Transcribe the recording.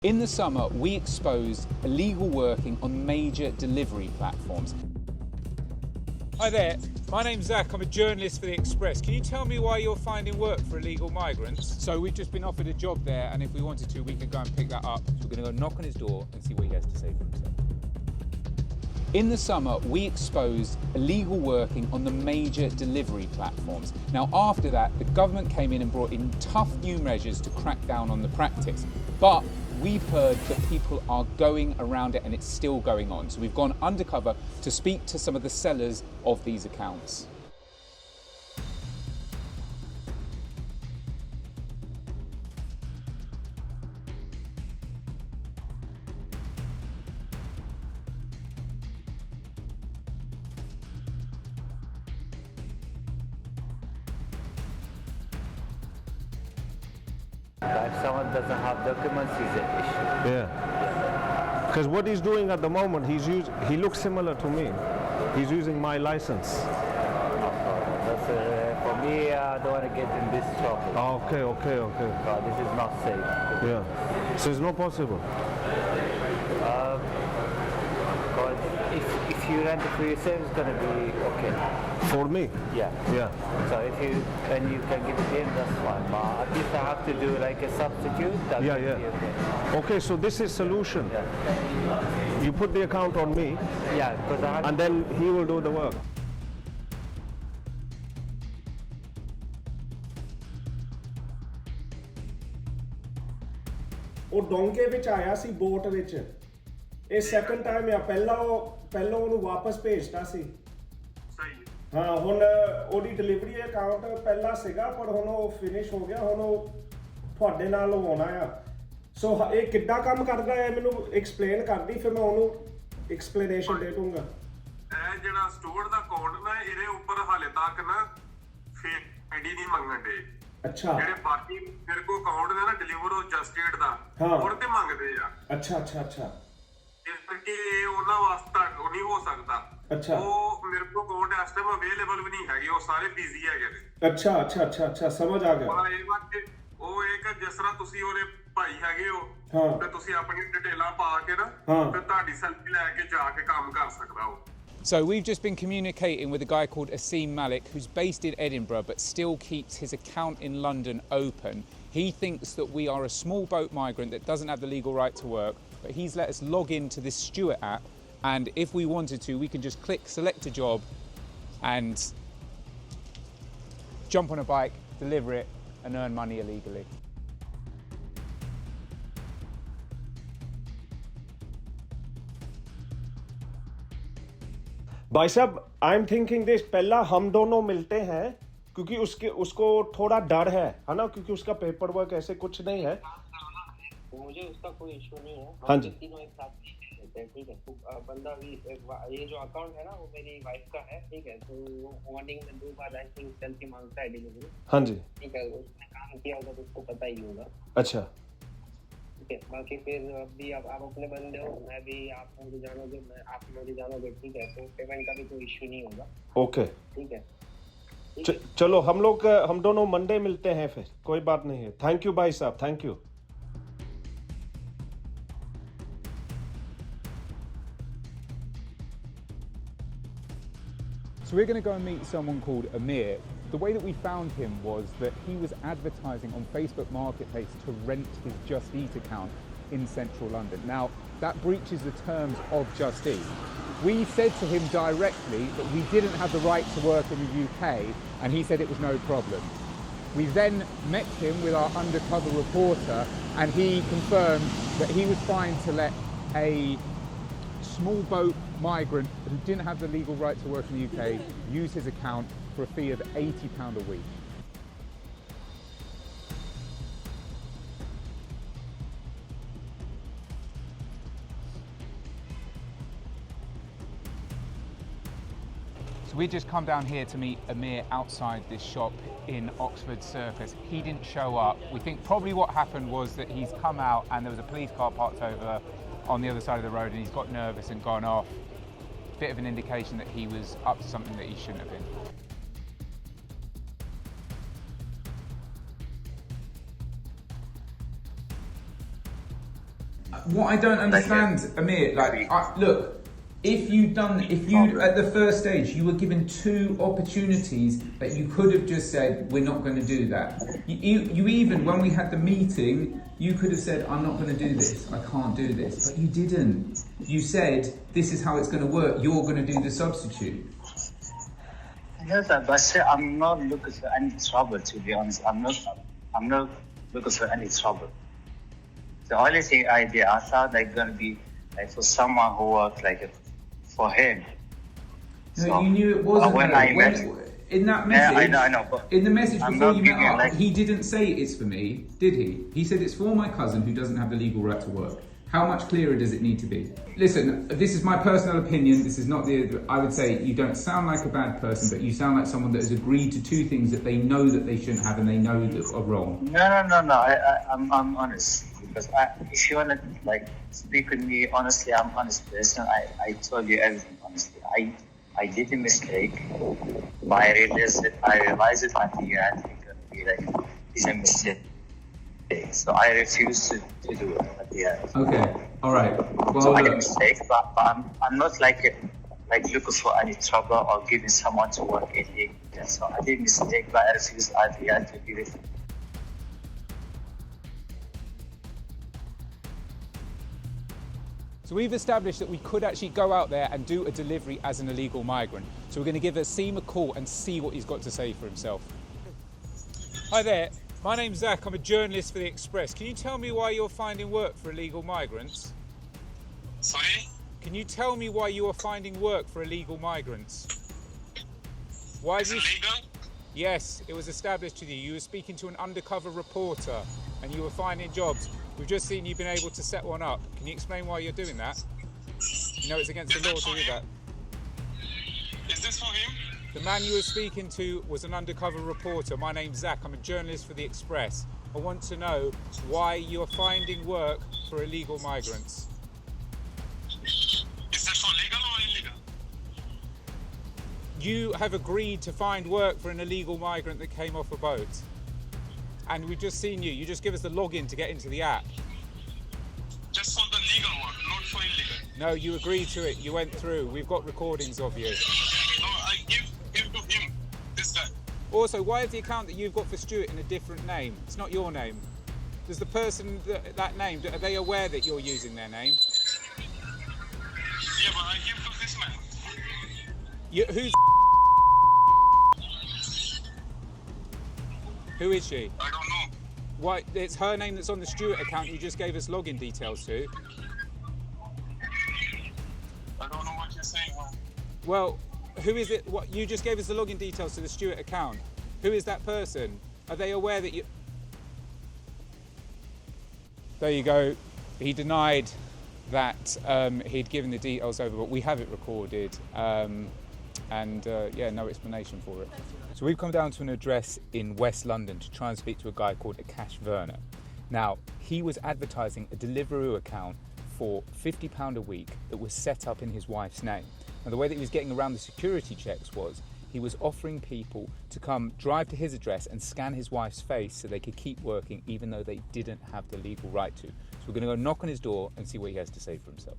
In the summer, we exposed illegal working on major delivery platforms. Hi there, my name's Zach, I'm a journalist for The Express. Can you tell me why you're finding work for illegal migrants? So we've just been offered a job there, and if we wanted to, we could go and pick that up. So we're going to go knock on his door and see what he has to say for himself. In the summer, we exposed illegal working on the major delivery platforms. Now, after that, the government came in and brought in tough new measures to crack down on the practice. But we've heard that people are going around it and it's still going on. So we've gone undercover to speak to some of the sellers of these accounts. If someone doesn't have documents, he's an issue. Yeah. Because what he's doing at the moment, he looks similar to me. He's using my license. For me, I don't want to get in this trouble. Oh, okay. This is not safe. Yeah. So it's not possible. Because if you rent it for yourself, it's going to be okay. For me? Yeah. So when you can give it in, that's fine. But at least I have to do like a substitute. That Yeah. will be okay. Okay, so this is solution. Yeah. You put the account on me, Yeah, because I have and then he will do the work. ਉਹ ਡੋਂਕੇ ਵਿੱਚ ਆਇਆ ਸੀ boat ਵਿੱਚ ਇਹ second time ਆ ਪਹਿਲਾਂ ਉਹਨੂੰ ਵਾਪਸ ਭੇਜਤਾ ਸੀ ਸਹੀ ਹਾਂ ਹੁਣ ਉਹਦੀ ਡਿਲੀਵਰੀ ਅਕਾਊਂਟ ਪਹਿਲਾਂ ਸੀਗਾ ਪਰ ਹੁਣ ਉਹ ਫਿਨਿਸ਼ ਹੋ ਗਿਆ ਹੁਣ ਉਹ ਤੁਹਾਡੇ ਨਾਲ ਆਉਣਾ ਆ ਸੋ ਇਹ ਕਿੱਦਾਂ ਕੰਮ ਕਰਦਾ ਹੈ ਮੈਨੂੰ ਐਕਸਪਲੇਨ ਕਰਦੀ ਫਿਰ ਮੈਂ ਉਹਨੂੰ ਐਕਸਪਲੇਨੇਸ਼ਨ ਦੇ ਦੂੰਗਾ ਇਹ ਜਿਹੜਾ ਸਟੂਅਰਟ ਦਾ ਕੋਡ ਨਾ ਇਹਦੇ ਉੱਪਰ ਹਾਲੇ ਤੱਕ ਨਾ ਫੇਕ ਆਈਡੀ ਨਹੀਂ ਮੰਗਣ ਦੇ ਅੱਛਾ ਜਿਹੜੇ ਬਾਕੀ ਮੇਰੇ ਕੋ ਅਕਾਊਂਟ ਨੇ ਨਾ ਡਿਲੀਵਰੋ ਜਸਟਿਡ ਦਾ ਉਹਦੇ ਤੇ ਮੰਗਦੇ ਆ ਅੱਛਾ ਇਸ ਕਰਕੇ ਇਹ ਉਹਨਾਂ ਵਾਸਤੇ ਨਹੀਂ ਹੋ ਸਕਦਾ ਅੱਛਾ ਉਹ ਮੇਰੇ ਕੋ ਅਕਾਊਂਟ ਇਸ ਟਾਈਮ ਅਵੇਲੇਬਲ ਵੀ ਨਹੀਂ ਹੈਗੇ ਉਹ ਸਾਰੇ ਬਿਜ਼ੀ ਹੈਗੇ ਨੇ ਅੱਛਾ ਸਮਝ ਆ ਗਿਆ ਪਰ ਇਹ ਵਾਰ ਉਹ ਇੱਕ ਜਿਸ ਤਰ੍ਹਾਂ ਤੁਸੀਂ ਉਹਦੇ ਭਾਈ ਹੈਗੇ ਹੋ ਤੇ ਤੁਸੀਂ ਆਪਣੀ ਡਿਟੇਲਾਂ ਪਾ ਕੇ ਨਾ ਤੇ ਤੁਹਾਡੀ ਸੈਲਫੀ ਲੈ ਕੇ ਜਾ ਕੇ ਕੰਮ ਕਰ ਸਕਦਾ ਉਹ So we've just been communicating with a guy called Asim Malik, who's based in Edinburgh but still keeps his account in London open. He thinks that we are a small boat migrant that doesn't have the legal right to work, but he's let us log into this Stuart app, and if we wanted to, we can just click select a job and jump on a bike, deliver it and earn money illegally. भाई साहब I am thinking this पहला हम दोनों मिलते हैं क्योंकि उसको थोड़ा डर है ना क्योंकि उसका पेपर वर्क ऐसे कुछ नहीं है मुझे उसका कोई इशू नहीं है हाँ जी तीनों एक साथ ठीक है तो बंदा भी ये जो अकाउंट है ना वो मेरी वाइफ का है ठीक है तो मॉर्निंग में 2 बार आई थिंक सेल्फी मांगता है डिलीवरी हाँ जी ठीक है उसने काम किया होगा तो उसको पता ही होगा अच्छा ठीक है बाकी फिर अभी आप अपने बंदे हो मैं भी आप मुझे जानोगे ठीक है तो पेमेंट का भी कोई इशू नहीं होगा ओके ठीक है चलो हम दोनों मंडे मिलते हैं फिर कोई बात नहीं है थैंक यू भाई साहब thank you So we're going to go and meet someone called Amir. The way that we found him was that he was advertising on Facebook Marketplace to rent his Just Eat account in central London. Now, that breaches the terms of Just Eat. We said to him directly that we didn't have the right to work in the UK, and he said it was no problem. We then met him with our undercover reporter, and he confirmed that he was trying to let a small boat migrant who didn't have the legal right to work in the UK use his account for a fee of £80 a week. So we just come down here to meet Amir outside this shop in Oxford Circus. He didn't show up. We think probably what happened was that he's come out and there was a police car parked over on the other side of the road and he's got nervous and gone off. Bit of an indication that he was up to something that he shouldn't have been. What I don't understand, Amir, look, if you at the first stage, you were given 2 opportunities that you could have just said, we're not going to do that. You even, when we had the meeting, you could have said, I'm not going to do this, I can't do this, but you didn't. You said, this is how it's going to work, you're going to do the substitute. Yes, but I'm not looking for any trouble, to be honest. I'm not looking for any trouble. The only thing I did, I thought like going to be like for someone who worked like for him. No, so, you knew it wasn't. In that message, yeah, I know. But in the message before you met up, like, he didn't say it's for me, did he? He said it's for my cousin who doesn't have the legal right to work. How much clearer does it need to be? Listen, this is my personal opinion. This is not I would say you don't sound like a bad person, but you sound like someone that has agreed to 2 things that they know that they shouldn't have and they know that are wrong. No. I'm honest. Because if you want to like speak with me honestly, I'm honest person. I told you everything honestly. I did a mistake, but I realized it at the end. It's gonna be like it's a mistake. So I refuse to do it at the end. Okay, all right. Well, so I did a mistake, but I'm not like looking for any trouble or giving someone to work illegal. So I did a mistake, but I refused at the end to give it. So we've established that we could actually go out there and do a delivery as an illegal migrant. So we're going to give Asim a call and see what he's got to say for himself. Hi there, my name's Zach, I'm a journalist for the Express. Can you tell me why you're finding work for illegal migrants? Sorry? Can you tell me why you are finding work for illegal migrants? Why Is it legal? Yes, it was established to you. You were speaking to an undercover reporter and you were finding jobs. We've just seen you've been able to set one up. Can you explain why you're doing that? You know it's against the law to do that. Is this for him? The man you were speaking to was an undercover reporter. My name's Zach. I'm a journalist for the Express. I want to know why you're finding work for illegal migrants. Is that for legal or illegal? You have agreed to find work for an illegal migrant that came off a boat. And we've just seen you. You just give us the login to get into the app. Just for the legal one, not for illegal. No, you agreed to it. You went through. We've got recordings of you. No, I give to him, this guy. Also, why is the account that you've got for Stuart in a different name? It's not your name. Does the person that name, are they aware that you're using their name? Yeah, but I give to this man. Who's... Who is she? I don't know. Why? It's her name that's on the Stuart account you just gave us login details to. I don't know what you're saying, man. Well, who is it? What you just gave us the login details to the Stuart account. Who is that person? Are they aware that you... There you go. He denied that he'd given the details over, but we have it recorded. Yeah, no explanation for it. So we've come down to an address in West London to try and speak to a guy called Akash Verna. Now, he was advertising a Deliveroo account for £50 a week that was set up in his wife's name. Now, the way that he was getting around the security checks was he was offering people to come drive to his address and scan his wife's face so they could keep working even though they didn't have the legal right to. So we're going to go knock on his door and see what he has to say for himself.